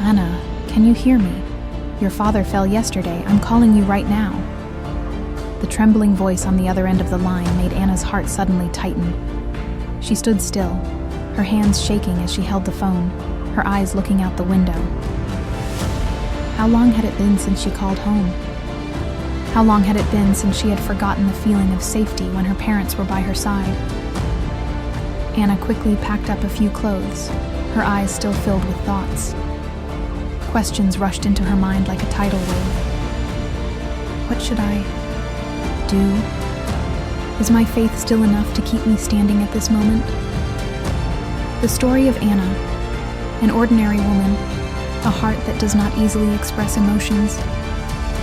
Anna, can you hear me? Your father fell yesterday. I'm calling you right now. The trembling voice on the other end of the line made Anna's heart suddenly tighten. She stood still, her hands shaking as she held the phone, her eyes looking out the window. How long had it been since she called home? How long had it been since she had forgotten the feeling of safety when her parents were by her side? Anna quickly packed up a few clothes, her eyes still filled with thoughts. Questions rushed into her mind like a tidal wave. What should I do? Is my faith still enough to keep me standing at this moment? The story of Anna, an ordinary woman, a heart that does not easily express emotions,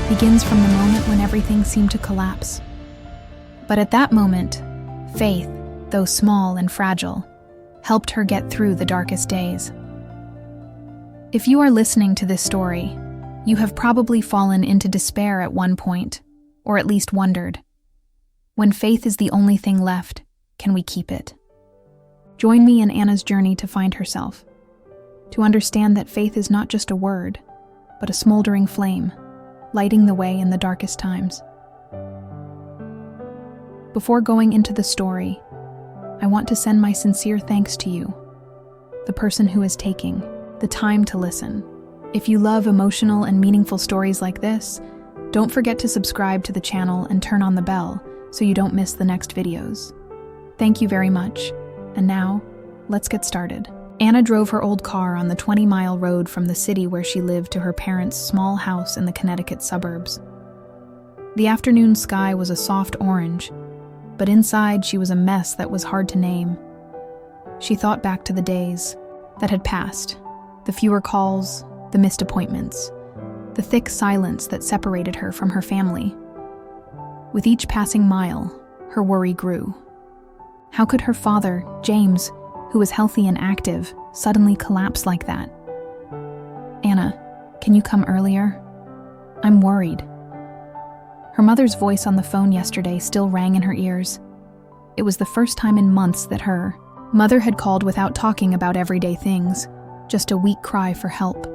begins from the moment when everything seemed to collapse. But at that moment, faith, though small and fragile, helped her get through the darkest days. If you are listening to this story, you have probably fallen into despair at one point, or at least wondered, when faith is the only thing left, can we keep it? Join me in Anna's journey to find herself, to understand that faith is not just a word, but a smoldering flame, lighting the way in the darkest times. Before going into the story, I want to send my sincere thanks to you, the person who is taking the time to listen. If you love emotional and meaningful stories like this, don't forget to subscribe to the channel and turn on the bell so you don't miss the next videos. Thank you very much. And now, let's get started. Anna drove her old car on the 20-mile road from the city where she lived to her parents' small house in the Connecticut suburbs. The afternoon sky was a soft orange, but inside she was a mess that was hard to name. She thought back to the days that had passed, the fewer calls, the missed appointments, the thick silence that separated her from her family. With each passing mile, her worry grew. How could her father, James, who was healthy and active, suddenly collapse like that? Anna, can you come earlier? I'm worried. Her mother's voice on the phone yesterday still rang in her ears. It was the first time in months that her mother had called without talking about everyday things, just a weak cry for help.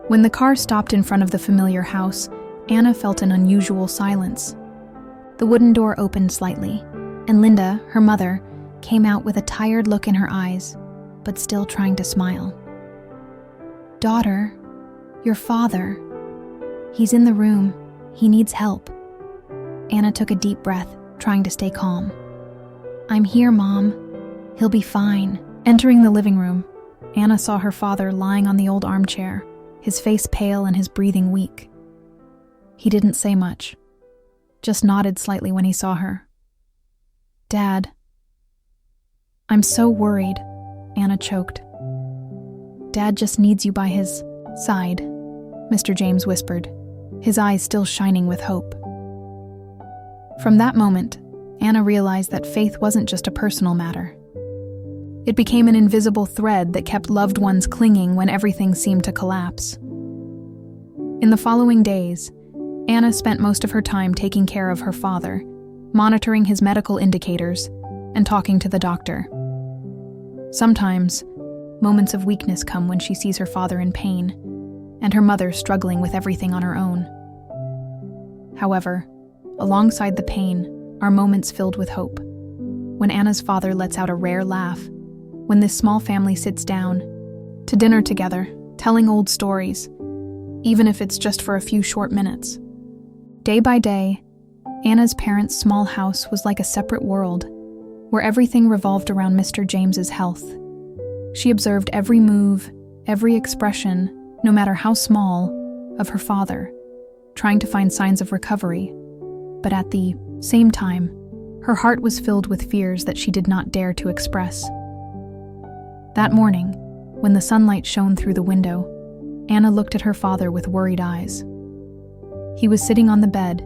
When the car stopped in front of the familiar house, Anna felt an unusual silence. The wooden door opened slightly, and Linda, her mother, came out with a tired look in her eyes, but still trying to smile. Daughter, your father. He's in the room. He needs help. Anna took a deep breath, trying to stay calm. I'm here, Mom. He'll be fine. Entering the living room, Anna saw her father lying on the old armchair, his face pale and his breathing weak. He didn't say much, just nodded slightly when he saw her. Dad. I'm so worried, Anna choked. Dad just needs you by his side, Mr. James whispered, his eyes still shining with hope. From that moment, Anna realized that faith wasn't just a personal matter. It became an invisible thread that kept loved ones clinging when everything seemed to collapse. In the following days, Anna spent most of her time taking care of her father, monitoring his medical indicators, and talking to the doctor. Sometimes, moments of weakness come when she sees her father in pain, and her mother struggling with everything on her own. However, alongside the pain are moments filled with hope. When Anna's father lets out a rare laugh, when this small family sits down to dinner together, telling old stories, even if it's just for a few short minutes. Day by day, Anna's parents' small house was like a separate world, where everything revolved around Mr. James's health. She observed every move, every expression, no matter how small, of her father, trying to find signs of recovery. But at the same time, her heart was filled with fears that she did not dare to express. That morning, when the sunlight shone through the window, Anna looked at her father with worried eyes. He was sitting on the bed,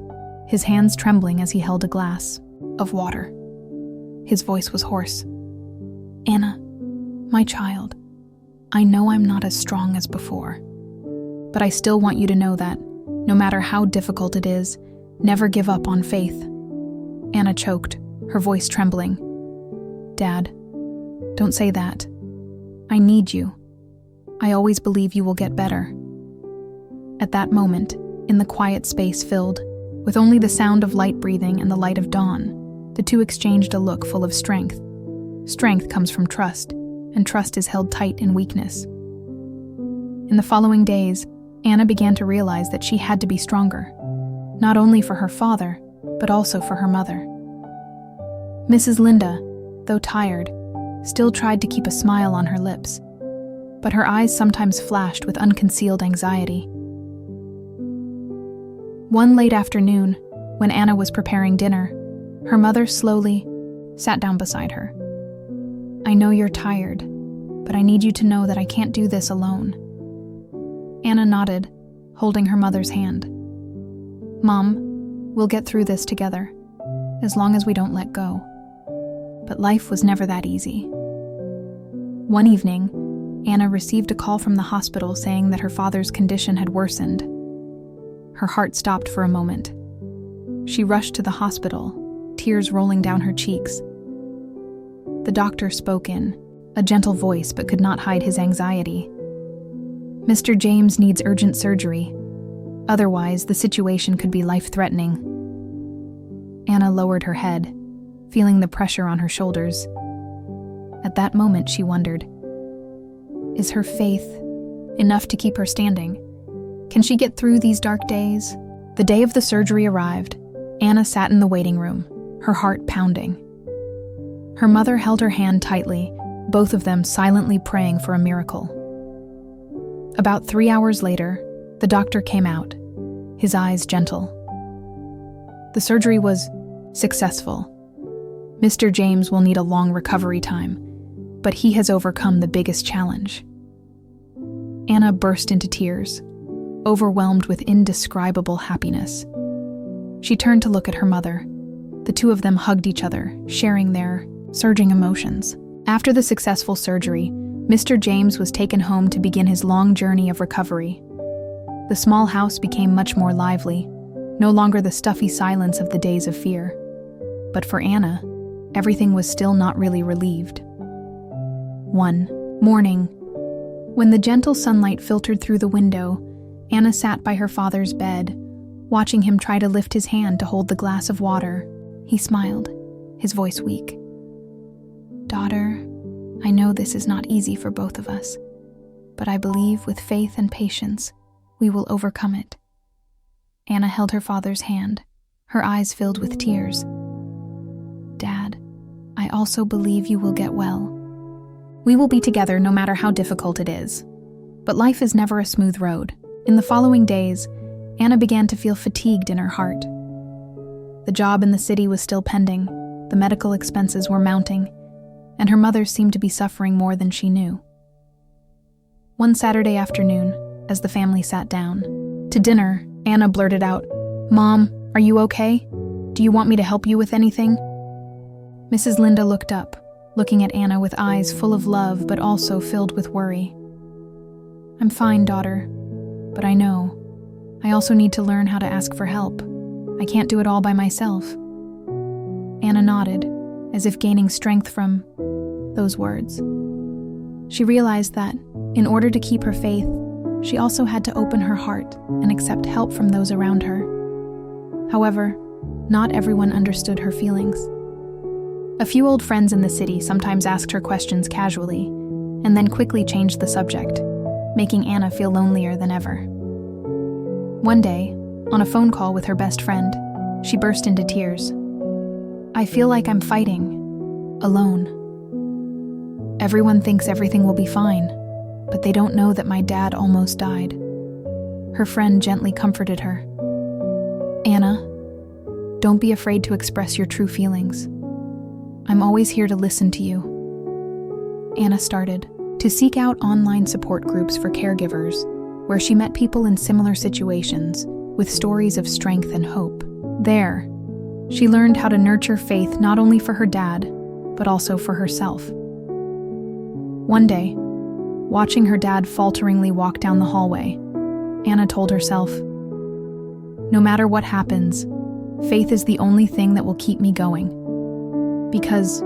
his hands trembling as he held a glass of water. His voice was hoarse. Anna, my child, I know I'm not as strong as before, but I still want you to know that, no matter how difficult it is, never give up on faith. Anna choked, her voice trembling. Dad, don't say that. I need you. I always believe you will get better." At that moment, in the quiet space filled with only the sound of light breathing and the light of dawn, the two exchanged a look full of strength. Strength comes from trust, and trust is held tight in weakness. In the following days, Anna began to realize that she had to be stronger, not only for her father, but also for her mother. Mrs. Linda, though tired, still tried to keep a smile on her lips, but her eyes sometimes flashed with unconcealed anxiety. One late afternoon, when Anna was preparing dinner, her mother slowly sat down beside her. "I know you're tired, but I need you to know that I can't do this alone." Anna nodded, holding her mother's hand. "Mom, we'll get through this together, as long as we don't let go." But life was never that easy. One evening, Anna received a call from the hospital saying that her father's condition had worsened. Her heart stopped for a moment. She rushed to the hospital, tears rolling down her cheeks. The doctor spoke in a gentle voice but could not hide his anxiety. "Mr. James needs urgent surgery. Otherwise, the situation could be life-threatening." Anna lowered her head, feeling the pressure on her shoulders. At that moment, she wondered, is her faith enough to keep her standing? Can she get through these dark days? The day of the surgery arrived. Anna sat in the waiting room, her heart pounding. Her mother held her hand tightly, both of them silently praying for a miracle. About 3 hours later, the doctor came out, his eyes gentle. The surgery was successful. Mr. James will need a long recovery time, but he has overcome the biggest challenge. Anna burst into tears, overwhelmed with indescribable happiness. She turned to look at her mother. The two of them hugged each other, sharing their surging emotions. After the successful surgery, Mr. James was taken home to begin his long journey of recovery. The small house became much more lively, no longer the stuffy silence of the days of fear. But for Anna, everything was still not really relieved. One morning, when the gentle sunlight filtered through the window, Anna sat by her father's bed, watching him try to lift his hand to hold the glass of water. He smiled, his voice weak. "Daughter, I know this is not easy for both of us, but I believe with faith and patience, we will overcome it." Anna held her father's hand, her eyes filled with tears. "Dad, I also believe you will get well. We will be together no matter how difficult it is. But life is never a smooth road." In the following days, Anna began to feel fatigued in her heart. The job in the city was still pending, the medical expenses were mounting, and her mother seemed to be suffering more than she knew. One Saturday afternoon, as the family sat down to dinner, Anna blurted out, "Mom, are you okay? Do you want me to help you with anything?" Mrs. Linda looked up, looking at Anna with eyes full of love but also filled with worry. "I'm fine, daughter, but I know. I also need to learn how to ask for help. I can't do it all by myself." Anna nodded, as if gaining strength from those words. She realized that, in order to keep her faith, she also had to open her heart and accept help from those around her. However, not everyone understood her feelings. A few old friends in the city sometimes asked her questions casually, and then quickly changed the subject, making Anna feel lonelier than ever. One day, on a phone call with her best friend, she burst into tears. "I feel like I'm fighting, alone. Everyone thinks everything will be fine, but they don't know that my dad almost died." Her friend gently comforted her. "Anna, don't be afraid to express your true feelings. I'm always here to listen to you." Anna started to seek out online support groups for caregivers, where she met people in similar situations with stories of strength and hope. There, she learned how to nurture faith not only for her dad, but also for herself. One day, watching her dad falteringly walk down the hallway, Anna told herself, "No matter what happens, faith is the only thing that will keep me going. Because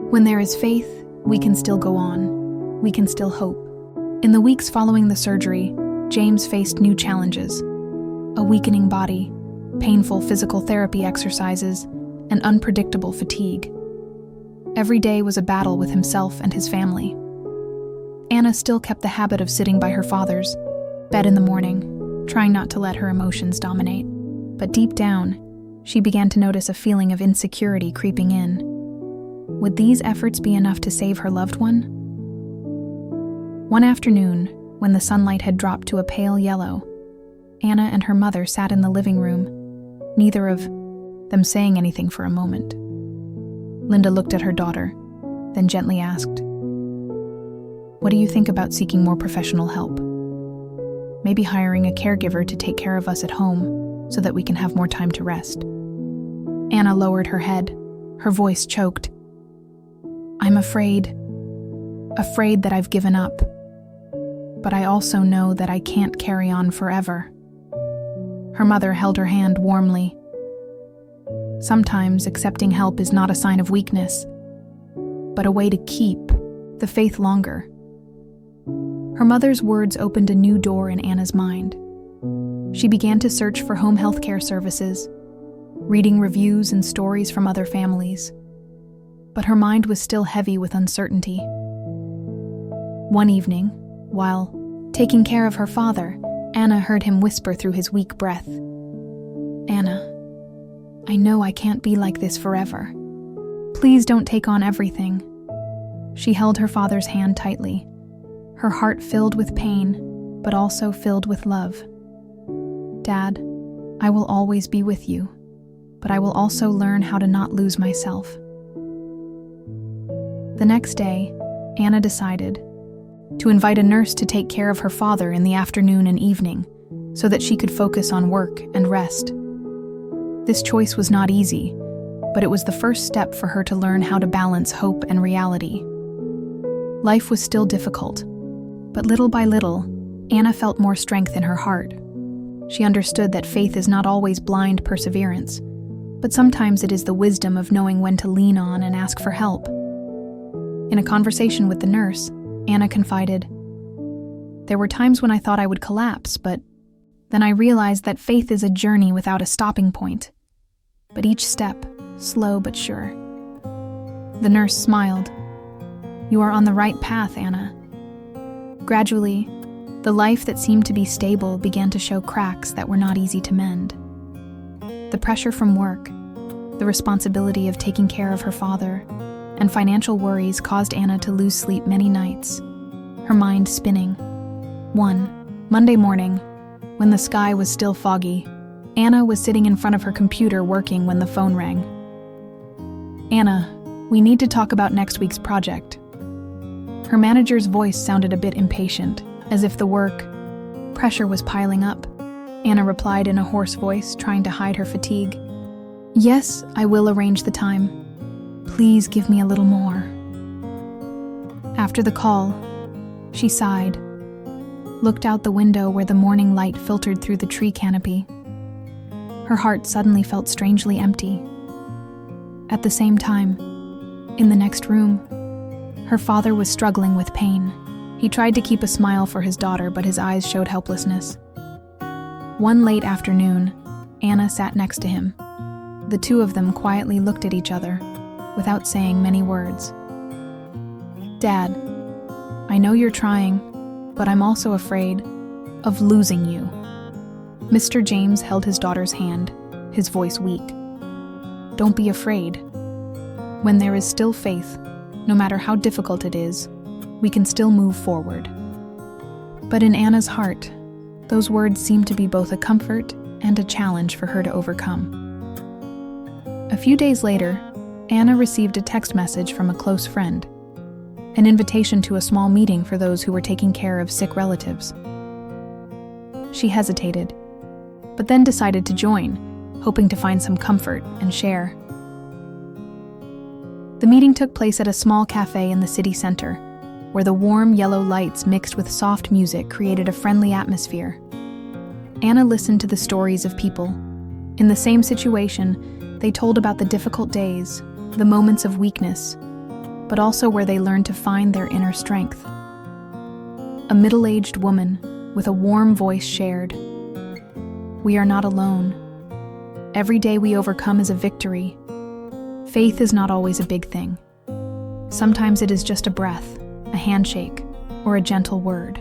when there is faith, we can still go on. We can still hope." In the weeks following the surgery, James faced new challenges: a weakening body, painful physical therapy exercises, and unpredictable fatigue. Every day was a battle with himself and his family. Anna still kept the habit of sitting by her father's bed in the morning, trying not to let her emotions dominate. But deep down, she began to notice a feeling of insecurity creeping in. Would these efforts be enough to save her loved one? One afternoon, when the sunlight had dropped to a pale yellow, Anna and her mother sat in the living room, neither of them saying anything for a moment. Linda looked at her daughter, then gently asked, "What do you think about seeking more professional help? Maybe hiring a caregiver to take care of us at home so that we can have more time to rest?" Anna lowered her head, her voice choked. "I'm afraid that I've given up. But I also know that I can't carry on forever." Her mother held her hand warmly. Sometimes accepting help is not a sign of weakness, but a way to keep the faith longer. Her mother's words opened a new door in Anna's mind. She began to search for home health care services, reading reviews and stories from other families. But her mind was still heavy with uncertainty. One evening, while taking care of her father, Anna heard him whisper through his weak breath, "Anna, I know I can't be like this forever. Please don't take on everything." She held her father's hand tightly, her heart filled with pain, but also filled with love. "Dad, I will always be with you, but I will also learn how to not lose myself." The next day, Anna decided to invite a nurse to take care of her father in the afternoon and evening, so that she could focus on work and rest. This choice was not easy, but it was the first step for her to learn how to balance hope and reality. Life was still difficult, but little by little, Anna felt more strength in her heart. She understood that faith is not always blind perseverance, but sometimes it is the wisdom of knowing when to lean on and ask for help. In a conversation with the nurse, Anna confided, "There were times when I thought I would collapse, but then I realized that faith is a journey without a stopping point. But each step, slow but sure." The nurse smiled. "You are on the right path, Anna." Gradually, the life that seemed to be stable began to show cracks that were not easy to mend. The pressure from work, the responsibility of taking care of her father, and financial worries caused Anna to lose sleep many nights, her mind spinning. One Monday morning, when the sky was still foggy, Anna was sitting in front of her computer working when the phone rang. "Anna, we need to talk about next week's project." Her manager's voice sounded a bit impatient, as if the work pressure was piling up. Anna replied in a hoarse voice, trying to hide her fatigue. "Yes, I will arrange the time. Please give me a little more." After the call, she sighed, looked out the window where the morning light filtered through the tree canopy. Her heart suddenly felt strangely empty. At the same time, in the next room, her father was struggling with pain. He tried to keep a smile for his daughter, but his eyes showed helplessness. One late afternoon, Anna sat next to him. The two of them quietly looked at each other, without saying many words. "Dad, I know you're trying, but I'm also afraid of losing you." Mr. James held his daughter's hand, his voice weak. "Don't be afraid. When there is still faith, no matter how difficult it is, we can still move forward." But in Anna's heart, those words seemed to be both a comfort and a challenge for her to overcome. A few days later, Anna received a text message from a close friend, an invitation to a small meeting for those who were taking care of sick relatives. She hesitated, but then decided to join, hoping to find some comfort and share. The meeting took place at a small cafe in the city center, where the warm yellow lights mixed with soft music created a friendly atmosphere. Anna listened to the stories of people. In the same situation, they told about the difficult days, the moments of weakness, but also where they learned to find their inner strength. A middle-aged woman with a warm voice shared, "We are not alone. Every day we overcome is a victory. Faith is not always a big thing. Sometimes it is just a breath, a handshake, or a gentle word."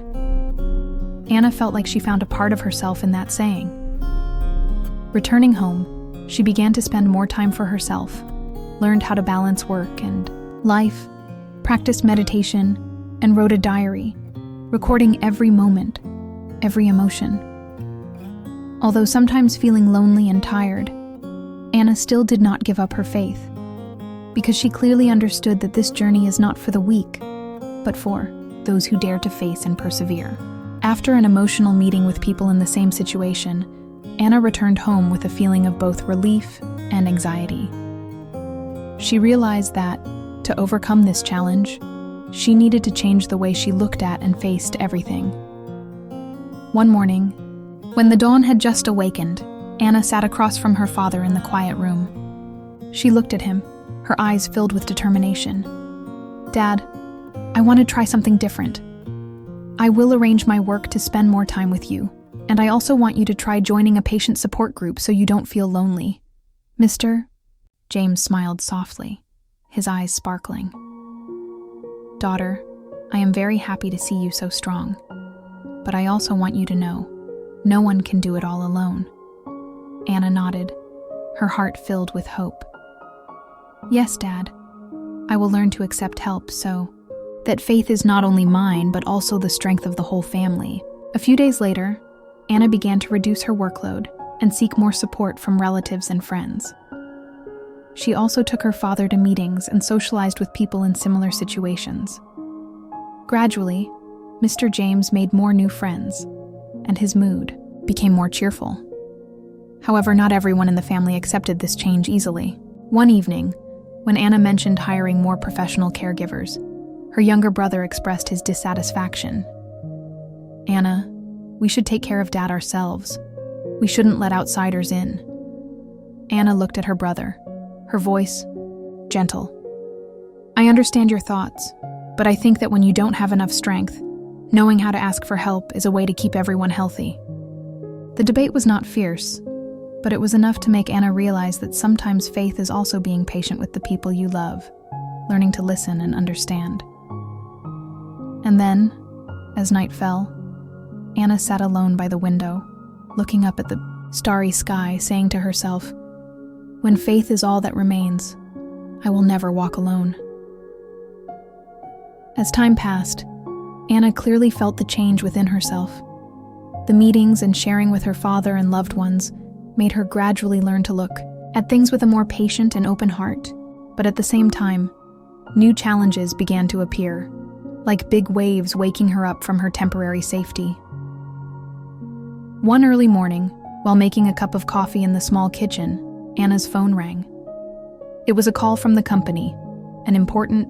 Anna felt like she found a part of herself in that saying. Returning home, she began to spend more time for herself, learned how to balance work and life, practiced meditation, and wrote a diary, recording every moment, every emotion. Although sometimes feeling lonely and tired, Anna still did not give up her faith, because she clearly understood that this journey is not for the weak, but for those who dare to face and persevere. After an emotional meeting with people in the same situation, Anna returned home with a feeling of both relief and anxiety. She realized that, to overcome this challenge, she needed to change the way she looked at and faced everything. One morning, when the dawn had just awakened, Anna sat across from her father in the quiet room. She looked at him, her eyes filled with determination. "Dad, I want to try something different. I will arrange my work to spend more time with you, and I also want you to try joining a patient support group so you don't feel lonely." "Mr. James smiled softly, his eyes sparkling. "Daughter, I am very happy to see you so strong, but I also want you to know, no one can do it all alone." Anna nodded, her heart filled with hope. "Yes, Dad. I will learn to accept help so that faith is not only mine but also the strength of the whole family." A few days later, Anna began to reduce her workload and seek more support from relatives and friends. She also took her father to meetings and socialized with people in similar situations. Gradually, Mr. James made more new friends, and his mood became more cheerful. However, not everyone in the family accepted this change easily. One evening, when Anna mentioned hiring more professional caregivers, her younger brother expressed his dissatisfaction. "Anna, we should take care of Dad ourselves. We shouldn't let outsiders in." Anna looked at her brother, her voice gentle. "I understand your thoughts, but I think that when you don't have enough strength, knowing how to ask for help is a way to keep everyone healthy." The debate was not fierce, but it was enough to make Anna realize that sometimes faith is also being patient with the people you love, learning to listen and understand. And then, as night fell, Anna sat alone by the window, looking up at the starry sky, saying to herself, "When faith is all that remains, I will never walk alone." As time passed, Anna clearly felt the change within herself. The meetings and sharing with her father and loved ones made her gradually learn to look at things with a more patient and open heart, but at the same time, new challenges began to appear, like big waves waking her up from her temporary safety. One early morning, while making a cup of coffee in the small kitchen, Anna's phone rang. It was a call from the company. An important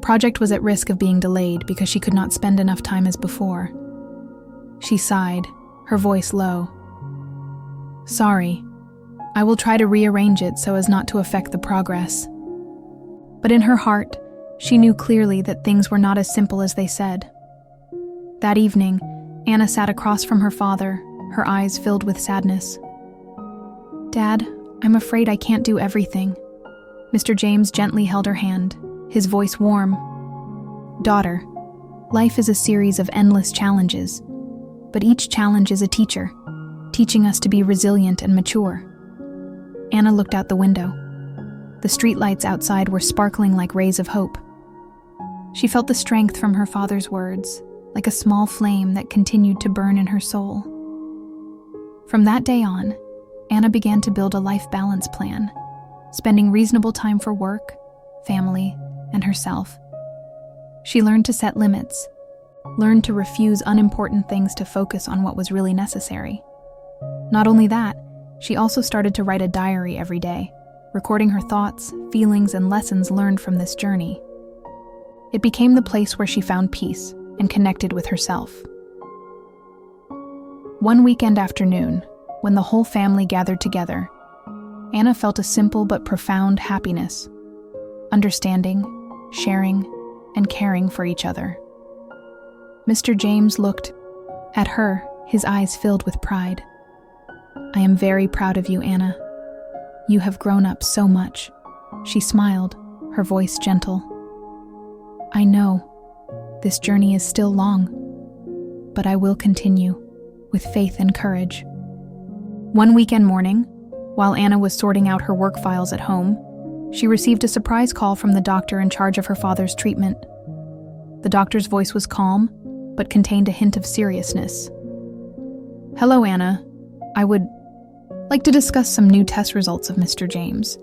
project was at risk of being delayed because she could not spend enough time as before. She sighed, her voice low. "Sorry, I will try to rearrange it so as not to affect the progress." But in her heart, she knew clearly that things were not as simple as they said. That evening, Anna sat across from her father, her eyes filled with sadness. "Dad, I'm afraid I can't do everything." Mr. James gently held her hand, his voice warm. "Daughter, life is a series of endless challenges, but each challenge is a teacher, teaching us to be resilient and mature." Anna looked out the window. The streetlights outside were sparkling like rays of hope. She felt the strength from her father's words, like a small flame that continued to burn in her soul. From that day on, Anna began to build a life balance plan, spending reasonable time for work, family, and herself. She learned to set limits, learned to refuse unimportant things to focus on what was really necessary. Not only that, she also started to write a diary every day, recording her thoughts, feelings, and lessons learned from this journey. It became the place where she found peace and connected with herself. One weekend afternoon, when the whole family gathered together, Anna felt a simple but profound happiness, understanding, sharing, and caring for each other. Mr. James looked at her, his eyes filled with pride. "I am very proud of you, Anna. You have grown up so much." She smiled, her voice gentle. "I know. This journey is still long, but I will continue, with faith and courage." One weekend morning, while Anna was sorting out her work files at home, she received a surprise call from the doctor in charge of her father's treatment. The doctor's voice was calm, but contained a hint of seriousness. "Hello, Anna. I would like to discuss some new test results of Mr. James.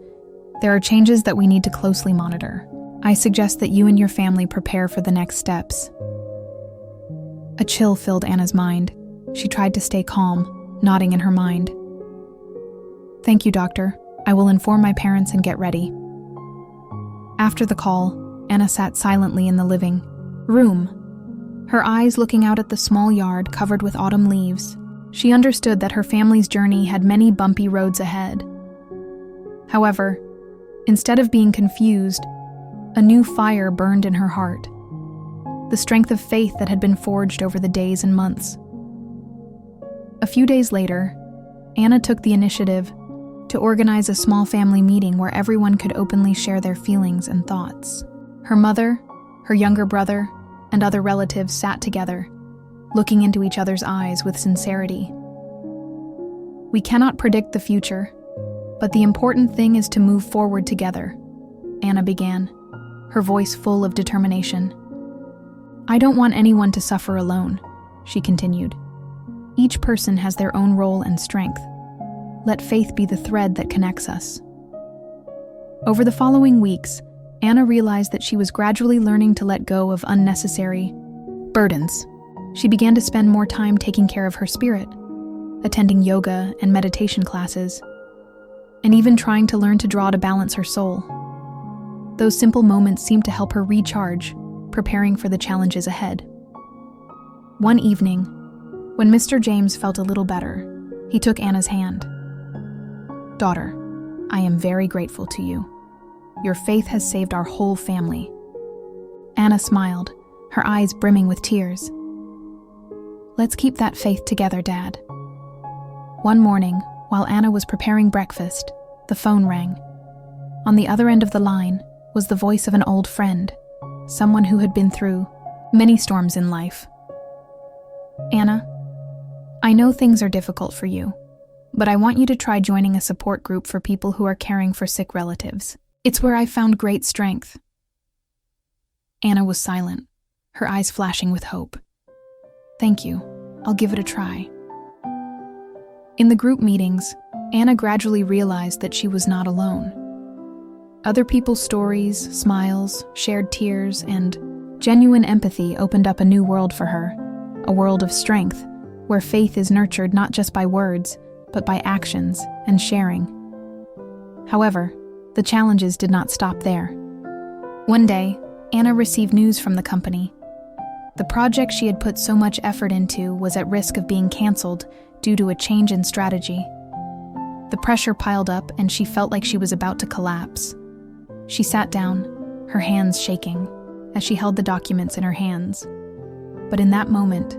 There are changes that we need to closely monitor. I suggest that you and your family prepare for the next steps." A chill filled Anna's mind. She tried to stay calm, nodding in her mind. "Thank you, doctor. I will inform my parents and get ready." After the call, Anna sat silently in the living room, her eyes looking out at the small yard covered with autumn leaves. She understood that her family's journey had many bumpy roads ahead. However, instead of being confused, a new fire burned in her heart, the strength of faith that had been forged over the days and months. A few days later, Anna took the initiative to organize a small family meeting where everyone could openly share their feelings and thoughts. Her mother, her younger brother, and other relatives sat together, looking into each other's eyes with sincerity. "We cannot predict the future, but the important thing is to move forward together," Anna began, her voice full of determination. "I don't want anyone to suffer alone," she continued. "Each person has their own role and strength. Let faith be the thread that connects us." Over the following weeks, Anna realized that she was gradually learning to let go of unnecessary burdens. She began to spend more time taking care of her spirit, attending yoga and meditation classes, and even trying to learn to draw to balance her soul. Those simple moments seemed to help her recharge, preparing for the challenges ahead. One evening, when Mr. James felt a little better, he took Anna's hand. "Daughter, I am very grateful to you. Your faith has saved our whole family." Anna smiled, her eyes brimming with tears. "Let's keep that faith together, Dad." One morning, while Anna was preparing breakfast, the phone rang. On the other end of the line was the voice of an old friend, someone who had been through many storms in life. "Anna, I know things are difficult for you, but I want you to try joining a support group for people who are caring for sick relatives. It's where I found great strength." Anna was silent, her eyes flashing with hope. "Thank you. I'll give it a try." In the group meetings, Anna gradually realized that she was not alone. Other people's stories, smiles, shared tears, and genuine empathy opened up a new world for her, a world of strength, where faith is nurtured not just by words, but by actions and sharing. However, the challenges did not stop there. One day, Anna received news from the company. The project she had put so much effort into was at risk of being canceled due to a change in strategy. The pressure piled up and she felt like she was about to collapse. She sat down, her hands shaking, as she held the documents in her hands. But in that moment,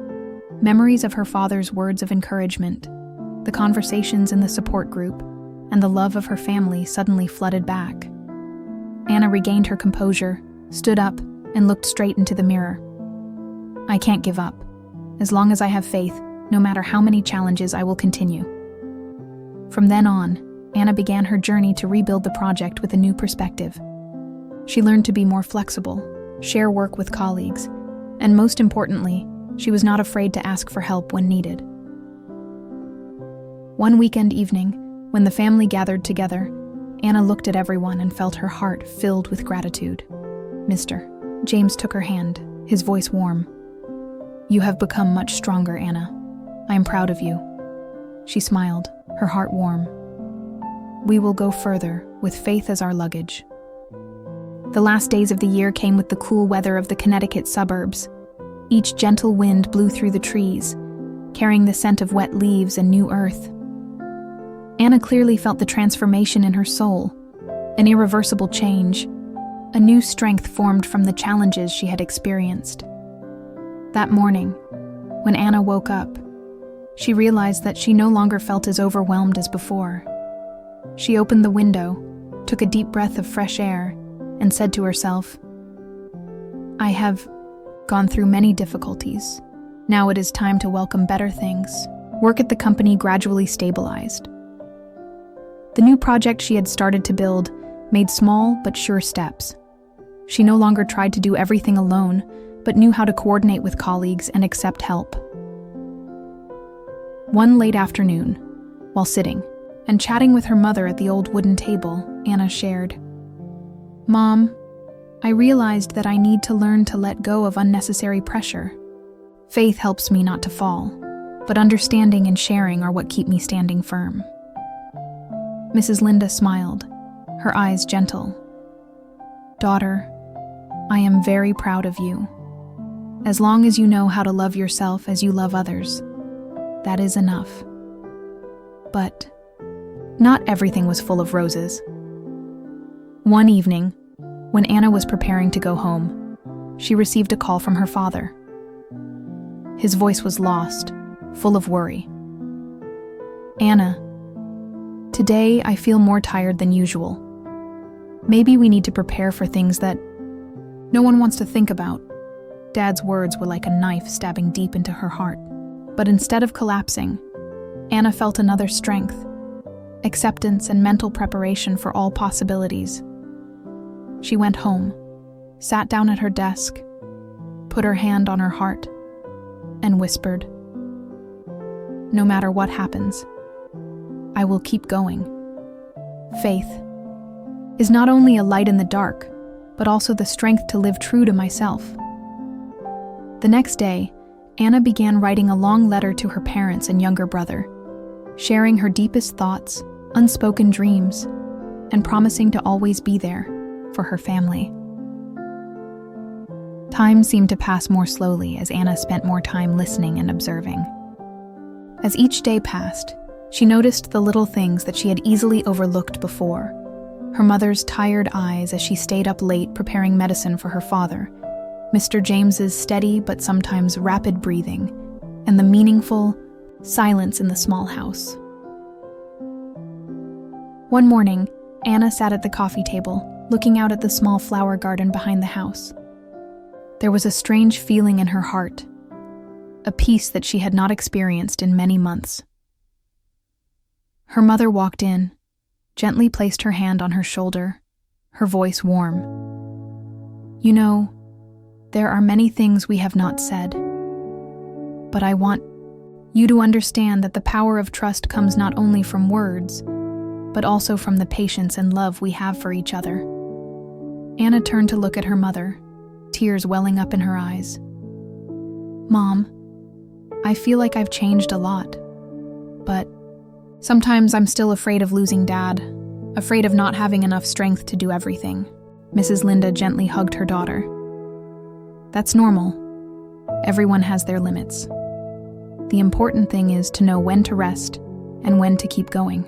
memories of her father's words of encouragement, the conversations in the support group, and the love of her family suddenly flooded back. Anna regained her composure, stood up, and looked straight into the mirror. "I can't give up. As long as I have faith, no matter how many challenges, I will continue." From then on, Anna began her journey to rebuild the project with a new perspective. She learned to be more flexible, share work with colleagues, and most importantly, she was not afraid to ask for help when needed. One weekend evening, when the family gathered together, Anna looked at everyone and felt her heart filled with gratitude. Mr. James took her hand, his voice warm. "You have become much stronger, Anna. I am proud of you." She smiled, her heart warm. "We will go further, with faith as our luggage." The last days of the year came with the cool weather of the Connecticut suburbs. Each gentle wind blew through the trees, carrying the scent of wet leaves and new earth. Anna clearly felt the transformation in her soul, an irreversible change. A new strength formed from the challenges she had experienced. That morning, when Anna woke up, she realized that she no longer felt as overwhelmed as before. She opened the window, took a deep breath of fresh air, and said to herself, "I have gone through many difficulties. Now it is time to welcome better things." Work at the company gradually stabilized. The new project she had started to build made small but sure steps. She no longer tried to do everything alone, but knew how to coordinate with colleagues and accept help. One late afternoon, while sitting and chatting with her mother at the old wooden table, Anna shared, "Mom, I realized that I need to learn to let go of unnecessary pressure. Faith helps me not to fall, but understanding and sharing are what keep me standing firm." Mrs. Linda smiled, her eyes gentle. "Daughter, I am very proud of you. As long as you know how to love yourself as you love others, that is enough." But not everything was full of roses. One evening, when Anna was preparing to go home, she received a call from her father. His voice was lost, full of worry. "Anna, today I feel more tired than usual. Maybe we need to prepare for things that no one wants to think about." Dad's words were like a knife stabbing deep into her heart. But instead of collapsing, Anna felt another strength, acceptance and mental preparation for all possibilities. She went home, sat down at her desk, put her hand on her heart, and whispered, "No matter what happens, I will keep going." Faith is not only a light in the dark, but also the strength to live true to myself. The next day, Anna began writing a long letter to her parents and younger brother, sharing her deepest thoughts, unspoken dreams, and promising to always be there for her family. Time seemed to pass more slowly as Anna spent more time listening and observing. As each day passed, she noticed the little things that she had easily overlooked before. Her mother's tired eyes as she stayed up late preparing medicine for her father, Mr. James's steady but sometimes rapid breathing, and the meaningful silence in the small house. One morning, Anna sat at the coffee table, looking out at the small flower garden behind the house. There was a strange feeling in her heart, a peace that she had not experienced in many months. Her mother walked in, gently placed her hand on her shoulder, her voice warm. "You know, there are many things we have not said, but I want you to understand that the power of trust comes not only from words, but also from the patience and love we have for each other." Anna turned to look at her mother, tears welling up in her eyes. "Mom, I feel like I've changed a lot, but sometimes I'm still afraid of losing Dad, afraid of not having enough strength to do everything." Mrs. Linda gently hugged her daughter. "That's normal. Everyone has their limits. The important thing is to know when to rest and when to keep going."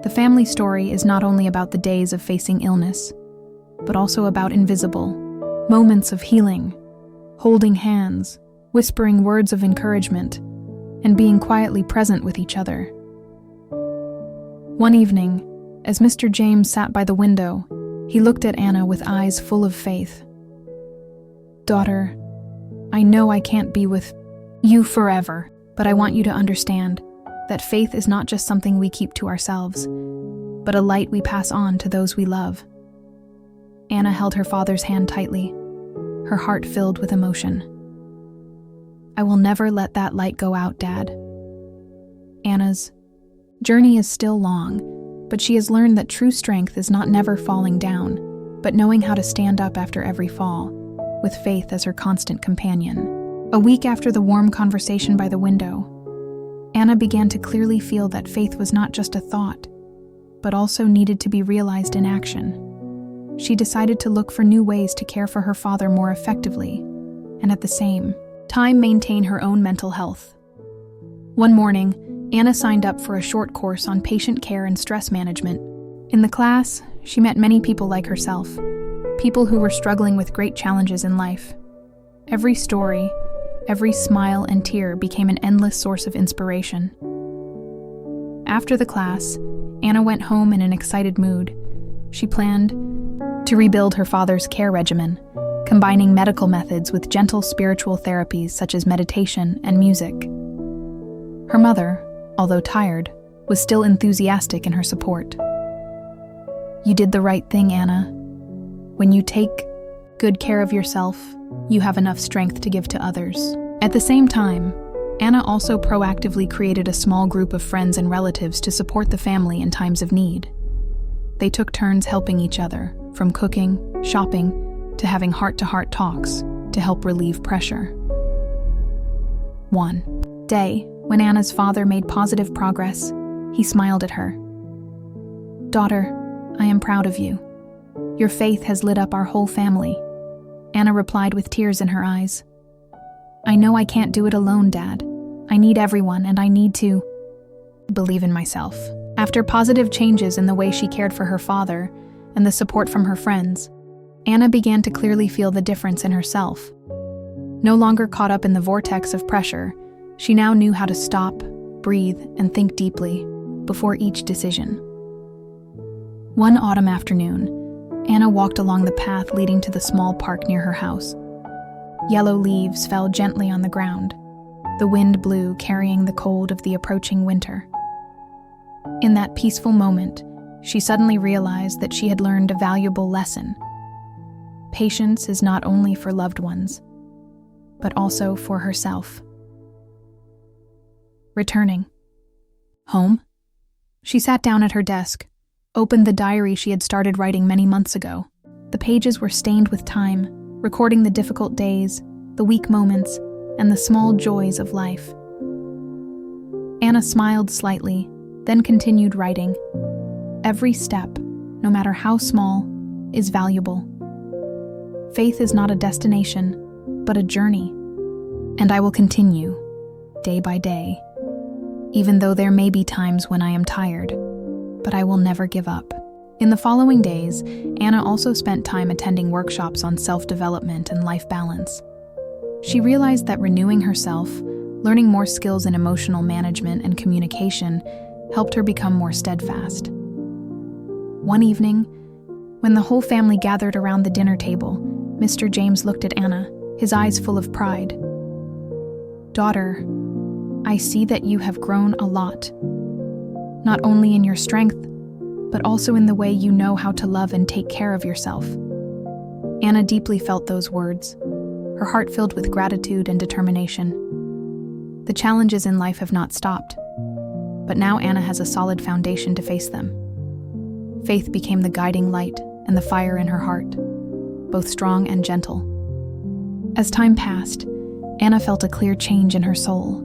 The family story is not only about the days of facing illness, but also about invisible moments of healing, holding hands, whispering words of encouragement, and being quietly present with each other. One evening, as Mr. James sat by the window, he looked at Anna with eyes full of faith. "Daughter, I know I can't be with you forever, but I want you to understand that faith is not just something we keep to ourselves, but a light we pass on to those we love." Anna held her father's hand tightly, her heart filled with emotion. "I will never let that light go out, Dad." Anna's journey is still long, but she has learned that true strength is not never falling down, but knowing how to stand up after every fall, with faith as her constant companion. A week after the warm conversation by the window, Anna began to clearly feel that faith was not just a thought, but also needed to be realized in action. She decided to look for new ways to care for her father more effectively, and at the same time maintain her own mental health. One morning, Anna signed up for a short course on patient care and stress management. In the class, she met many people like herself, people who were struggling with great challenges in life. Every story, every smile and tear became an endless source of inspiration. After the class, Anna went home in an excited mood. She planned to rebuild her father's care regimen, combining medical methods with gentle spiritual therapies such as meditation and music. Her mother, although tired, was still enthusiastic in her support. "You did the right thing, Anna. When you take good care of yourself, you have enough strength to give to others." At the same time, Anna also proactively created a small group of friends and relatives to support the family in times of need. They took turns helping each other, from cooking, shopping, to having heart-to-heart talks to help relieve pressure. One day, when Anna's father made positive progress, he smiled at her. "Daughter, I am proud of you. Your faith has lit up our whole family." Anna replied with tears in her eyes. "I know I can't do it alone, Dad. I need everyone, and I need to believe in myself." After positive changes in the way she cared for her father and the support from her friends, Anna began to clearly feel the difference in herself. No longer caught up in the vortex of pressure, she now knew how to stop, breathe, and think deeply before each decision. One autumn afternoon, Anna walked along the path leading to the small park near her house. Yellow leaves fell gently on the ground. The wind blew, carrying the cold of the approaching winter. In that peaceful moment, she suddenly realized that she had learned a valuable lesson. Patience is not only for loved ones, but also for herself. Returning home, she sat down at her desk, opened the diary she had started writing many months ago. The pages were stained with time, recording the difficult days, the weak moments, and the small joys of life. Anna smiled slightly, then continued writing. Every step, no matter how small, is valuable. Faith is not a destination, but a journey. And I will continue, day by day, even though there may be times when I am tired, but I will never give up. In the following days, Anna also spent time attending workshops on self-development and life balance. She realized that renewing herself, learning more skills in emotional management and communication, helped her become more steadfast. One evening, when the whole family gathered around the dinner table, Mr. James looked at Anna, his eyes full of pride. "Daughter, I see that you have grown a lot, not only in your strength, but also in the way you know how to love and take care of yourself." Anna deeply felt those words, her heart filled with gratitude and determination. The challenges in life have not stopped, but now Anna has a solid foundation to face them. Faith became the guiding light and the fire in her heart, both strong and gentle. As time passed, Anna felt a clear change in her soul.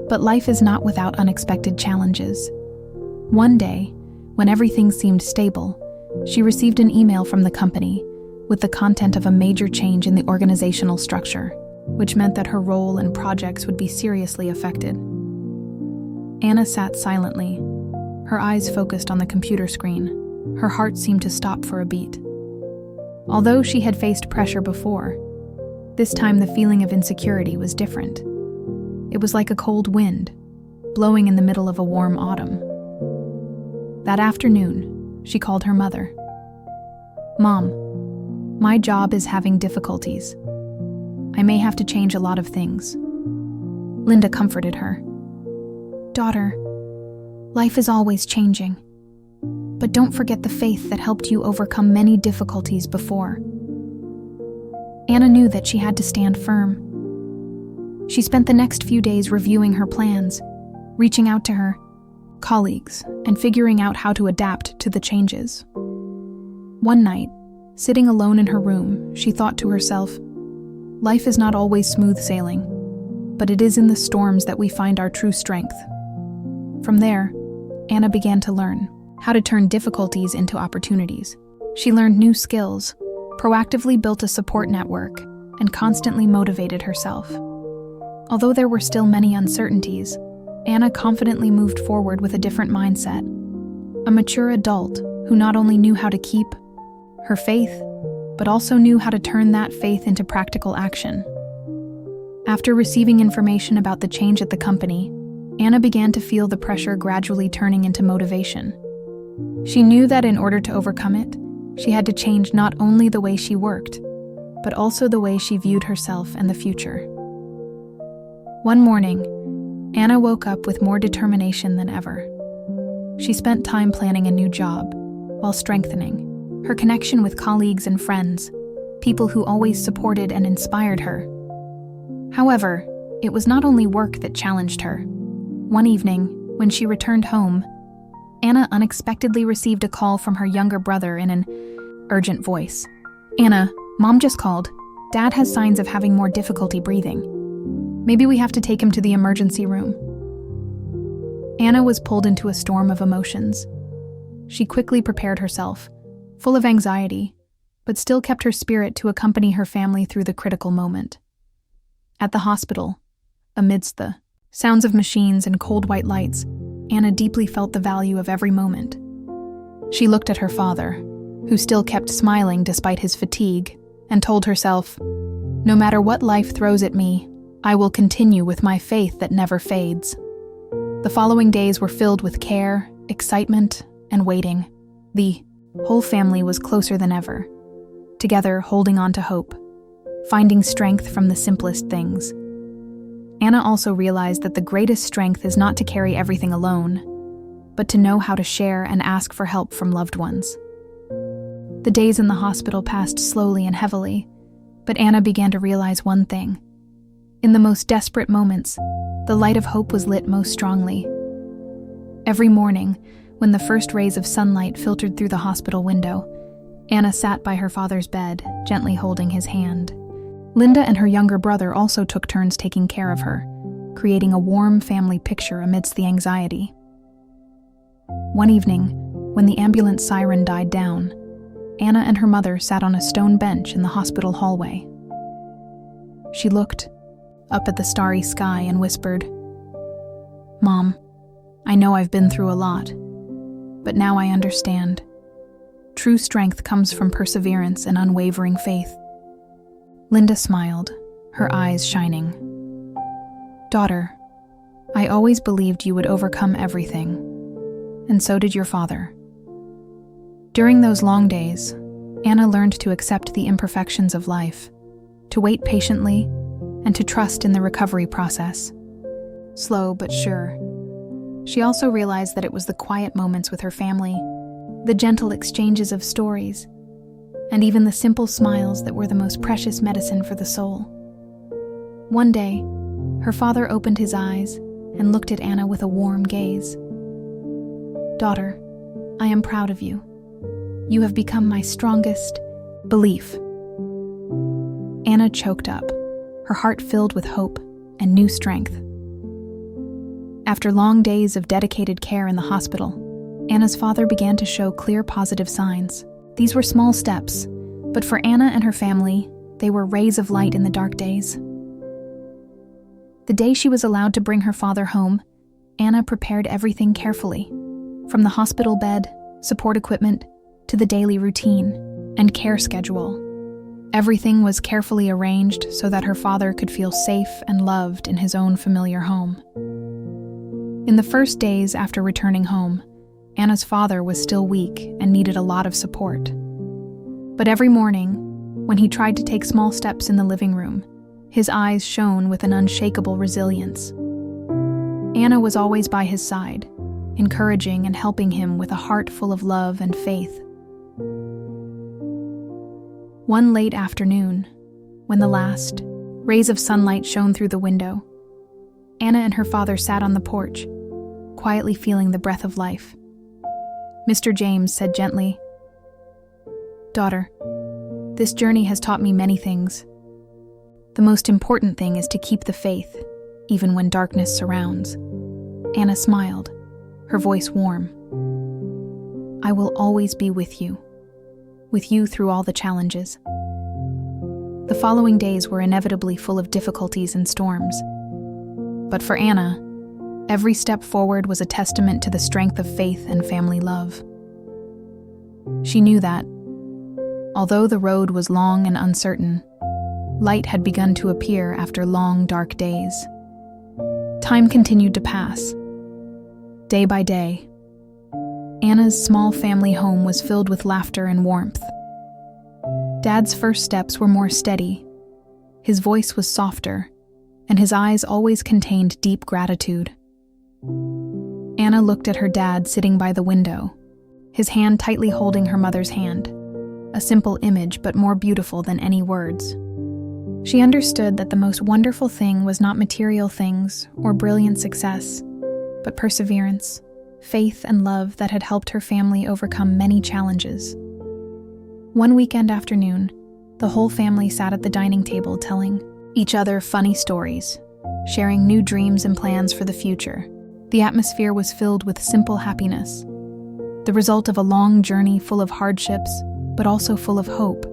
But life is not without unexpected challenges. One day, when everything seemed stable, she received an email from the company with the content of a major change in the organizational structure, which meant that her role and projects would be seriously affected. Anna sat silently, her eyes focused on the computer screen. Her heart seemed to stop for a beat. Although she had faced pressure before, this time the feeling of insecurity was different. It was like a cold wind, blowing in the middle of a warm autumn. That afternoon, she called her mother. "Mom, my job is having difficulties. I may have to change a lot of things." Linda comforted her. "Daughter, life is always changing. But don't forget the faith that helped you overcome many difficulties before." Anna knew that she had to stand firm. She spent the next few days reviewing her plans, reaching out to her colleagues, and figuring out how to adapt to the changes. One night, sitting alone in her room, she thought to herself, "Life is not always smooth sailing, but it is in the storms that we find our true strength." From there, Anna began to learn how to turn difficulties into opportunities. She learned new skills, proactively built a support network, and constantly motivated herself. Although there were still many uncertainties, Anna confidently moved forward with a different mindset. A mature adult who not only knew how to keep her faith, but also knew how to turn that faith into practical action. After receiving information about the change at the company, Anna began to feel the pressure gradually turning into motivation. She knew that in order to overcome it, she had to change not only the way she worked, but also the way she viewed herself and the future. One morning, Anna woke up with more determination than ever. She spent time planning a new job, while strengthening her connection with colleagues and friends, people who always supported and inspired her. However, it was not only work that challenged her. One evening, when she returned home, Anna unexpectedly received a call from her younger brother in an urgent voice. "Anna, Mom just called. Dad has signs of having more difficulty breathing. Maybe we have to take him to the emergency room." Anna was pulled into a storm of emotions. She quickly prepared herself, full of anxiety, but still kept her spirit to accompany her family through the critical moment. At the hospital, amidst the sounds of machines and cold white lights, Anna deeply felt the value of every moment. She looked at her father, who still kept smiling despite his fatigue, and told herself, "No matter what life throws at me, I will continue with my faith that never fades." The following days were filled with care, excitement, and waiting. The whole family was closer than ever, together holding on to hope, finding strength from the simplest things. Anna also realized that the greatest strength is not to carry everything alone, but to know how to share and ask for help from loved ones. The days in the hospital passed slowly and heavily, but Anna began to realize one thing. In the most desperate moments, the light of hope was lit most strongly. Every morning, when the first rays of sunlight filtered through the hospital window, Anna sat by her father's bed, gently holding his hand. Linda and her younger brother also took turns taking care of her, creating a warm family picture amidst the anxiety. One evening, when the ambulance siren died down, Anna and her mother sat on a stone bench in the hospital hallway. She looked up at the starry sky and whispered, "Mom, I know I've been through a lot, but now I understand. True strength comes from perseverance and unwavering faith." Linda smiled, her eyes shining. "Daughter, I always believed you would overcome everything, and so did your father." During those long days, Anna learned to accept the imperfections of life, to wait patiently, and to trust in the recovery process. Slow but sure. She also realized that it was the quiet moments with her family, the gentle exchanges of stories, and even the simple smiles that were the most precious medicine for the soul. One day, her father opened his eyes and looked at Anna with a warm gaze. "Daughter, I am proud of you. You have become my strongest belief." Anna choked up, her heart filled with hope and new strength. After long days of dedicated care in the hospital, Anna's father began to show clear positive signs. These were small steps, but for Anna and her family, they were rays of light in the dark days. The day she was allowed to bring her father home, Anna prepared everything carefully, from the hospital bed, support equipment, to the daily routine and care schedule. Everything was carefully arranged so that her father could feel safe and loved in his own familiar home. In the first days after returning home, Anna's father was still weak and needed a lot of support. But every morning, when he tried to take small steps in the living room, his eyes shone with an unshakable resilience. Anna was always by his side, encouraging and helping him with a heart full of love and faith. One late afternoon, when the last rays of sunlight shone through the window, Anna and her father sat on the porch, quietly feeling the breath of life. Mr. James said gently, "Daughter, this journey has taught me many things. The most important thing is to keep the faith, even when darkness surrounds." Anna smiled, her voice warm. "I will always be with you through all the challenges." The following days were inevitably full of difficulties and storms. But for Anna, every step forward was a testament to the strength of faith and family love. She knew that, although the road was long and uncertain, Light had begun to appear after long, dark days. Time continued to pass. Day by day, Anna's small family home was filled with laughter and warmth. Dad's first steps were more steady. His voice was softer, and his eyes always contained deep gratitude. Anna looked at her dad sitting by the window, his hand tightly holding her mother's hand, a simple image but more beautiful than any words. She understood that the most wonderful thing was not material things or brilliant success, but perseverance, faith, and love that had helped her family overcome many challenges. One weekend afternoon, the whole family sat at the dining table telling each other funny stories, sharing new dreams and plans for the future. The atmosphere was filled with simple happiness, the result of a long journey full of hardships, but also full of hope.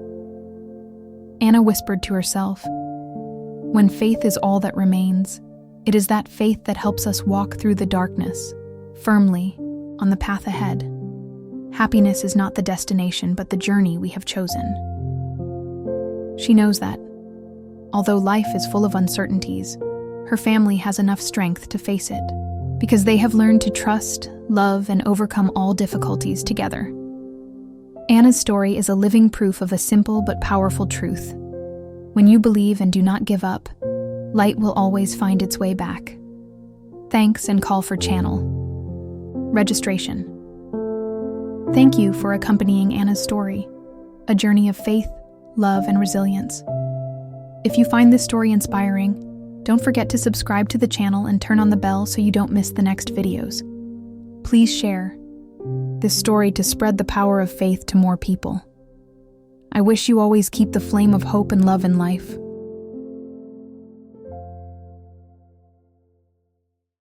Anna whispered to herself, "When faith is all that remains, it is that faith that helps us walk through the darkness, firmly, on the path ahead. Happiness is not the destination, but the journey we have chosen." She knows that, although life is full of uncertainties, her family has enough strength to face it, because they have learned to trust, love, and overcome all difficulties together. Anna's story is a living proof of a simple but powerful truth. When you believe and do not give up, light will always find its way back. Thanks and call for channel. Registration. Thank you for accompanying Anna's story, a journey of faith, love, and resilience. If you find this story inspiring, don't forget to subscribe to the channel and turn on the bell so you don't miss the next videos. Please share this story to spread the power of faith to more people. I wish you always keep the flame of hope and love in life.